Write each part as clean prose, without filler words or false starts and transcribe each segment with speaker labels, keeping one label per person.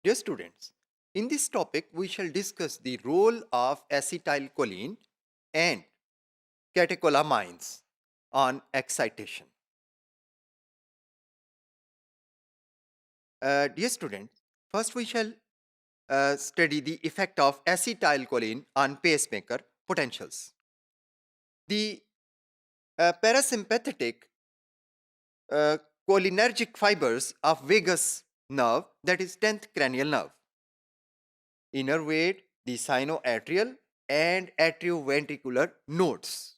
Speaker 1: Dear students, in this topic we shall discuss the role of acetylcholine and catecholamines on excitation. Dear students, first we shall study the effect of acetylcholine on pacemaker potentials. The parasympathetic uh, cholinergic fibers of vagus nerve, that is 10th cranial nerve, innervate the sinoatrial and atrioventricular nodes.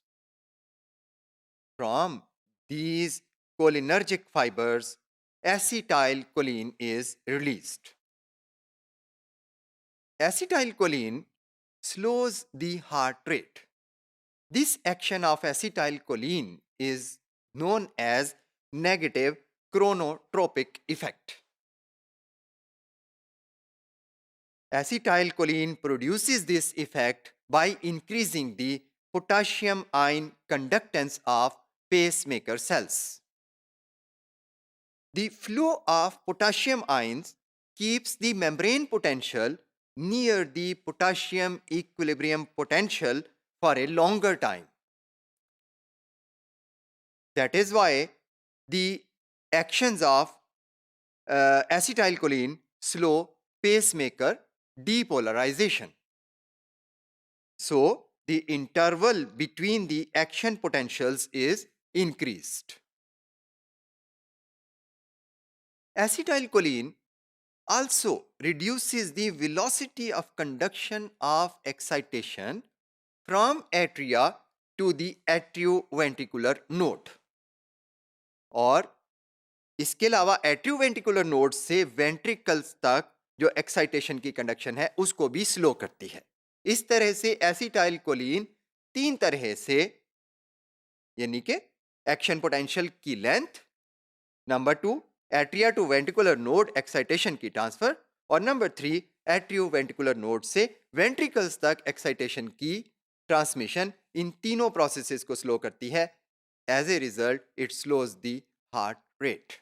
Speaker 1: From these cholinergic fibers, acetylcholine is released. Acetylcholine slows the heart rate. This action of acetylcholine is known as negative chronotropic effect. Acetylcholine produces this effect by increasing the potassium ion conductance of pacemaker cells. The flow of potassium ions keeps the membrane potential near the potassium equilibrium potential for a longer time. That is why the actions of acetylcholine slow pacemaker depolarization. So, the interval between the action potentials is increased. Acetylcholine also reduces the velocity of conduction of excitation from atria to the atrioventricular node. और इसके अलावा atrioventricular node से ventricles तक जो excitation की conduction है उसको भी स्लो करती है. इस तरह से एसिटाइलकोलिन तीन तरह से, यानी कि एक्शन पोटेंशियल की length, number 2 atria to ventricular node excitation की ट्रांसफर, और नंबर 3 एट्रियोवेंट्रिकुलर नोड से वेंट्रिकल्स तक एक्साइटेशन की ट्रांसमिशन, इन तीनों प्रोसेसेस को स्लो करती है. As a result it slows the heart rate.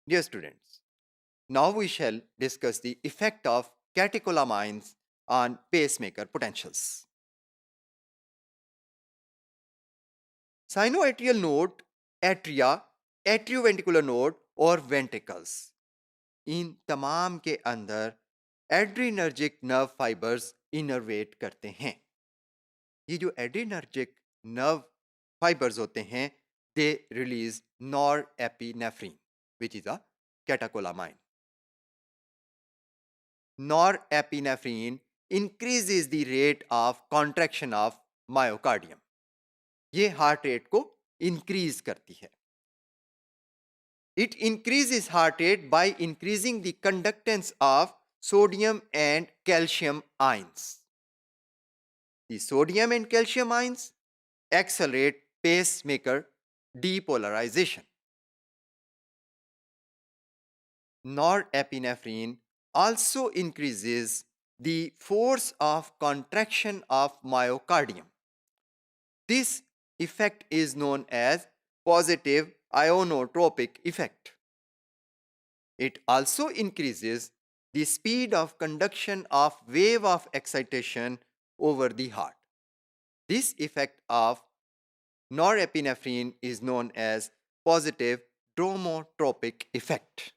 Speaker 1: Dear students, now we shall discuss the effect of catecholamines on pacemaker potentials. Sinoatrial node, atria, atrioventricular node और ventricles, इन तमाम के अंदर एड्रीनर्जिक नर्व फाइबर्स इनर्वेट करते हैं. ये जो adrenergic nerve fibres होते हैं, they release norepinephrine, which is a catecholamine. Norepinephrine increases the rate of contraction of myocardium. ये हार्ट रेट को इंक्रीज करती है. It increases heart rate by increasing the conductance of sodium and calcium ions. The sodium and calcium ions accelerate pacemaker depolarization. Norepinephrine also increases the force of contraction of myocardium. This effect is known as positive ionotropic effect. It also increases the speed of conduction of wave of excitation over the heart. This effect of norepinephrine is known as positive dromotropic effect.